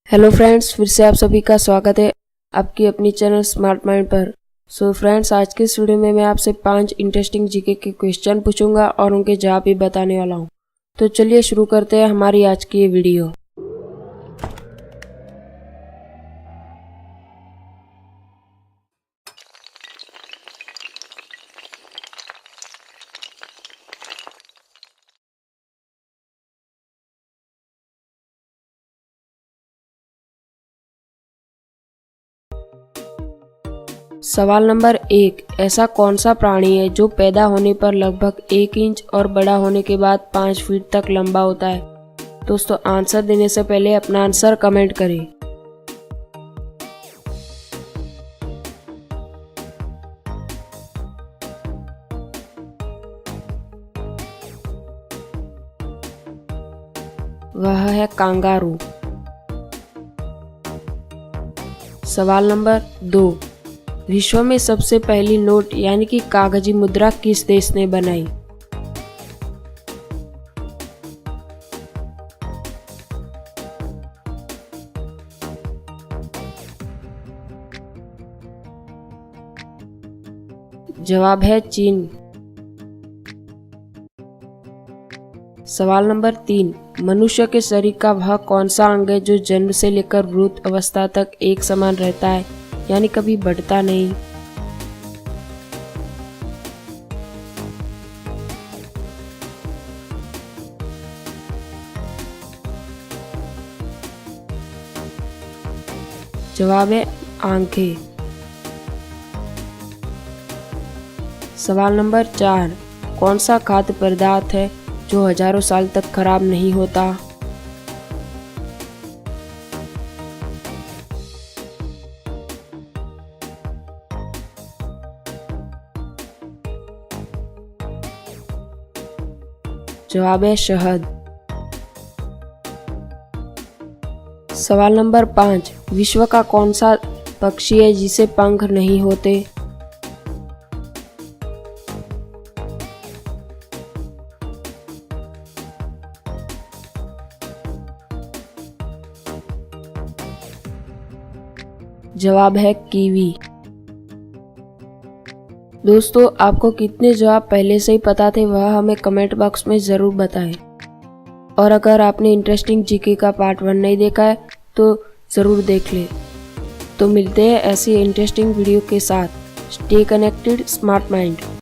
Hello friends, फिर से आप सभी का स्वागत है आपकी अपनी चैनल स्मार्ट माइंड पर। सो फ्रेंड्स, आज के इस वीडियो में मैं आपसे 5 इंटरेस्टिंग जीके के क्वेश्चन पूछूंगा और उनके जवाब भी बताने वाला हूं। तो चलिए शुरू करते हैं हमारी आज की ये वीडियो। सवाल नंबर 1, ऐसा कौन सा प्राणी है जो पैदा होने पर लगभग 1 इंच और बड़ा होने के बाद 5 फीट तक लंबा होता है? दोस्तों, आंसर देने से पहले अपना आंसर कमेंट करें। वह है कांगारू। सवाल नंबर 2, विश्व में सबसे पहली नोट यानी कि कागजी मुद्रा किस देश ने बनाई? जवाब है चीन। सवाल नंबर 3, मनुष्य के शरीर का वह कौन सा अंग है जो जन्म से लेकर वृद्ध अवस्था तक एक समान रहता है, यानी कभी बढ़ता नहीं? जवाब है आंखें। सवाल नंबर 4, कौन सा खाद्य पदार्थ है जो हजारों साल तक खराब नहीं होता? जवाब है शहद। सवाल नंबर 5, विश्व का कौन सा पक्षी है जिसे पंख नहीं होते? जवाब है कीवी। दोस्तों, आपको कितने जवाब पहले से ही पता थे वह हमें कमेंट बॉक्स में ज़रूर बताएं। और अगर आपने इंटरेस्टिंग जीके का पार्ट 1 नहीं देखा है तो ज़रूर देख लें। तो मिलते हैं ऐसी इंटरेस्टिंग वीडियो के साथ। Stay connected smart mind.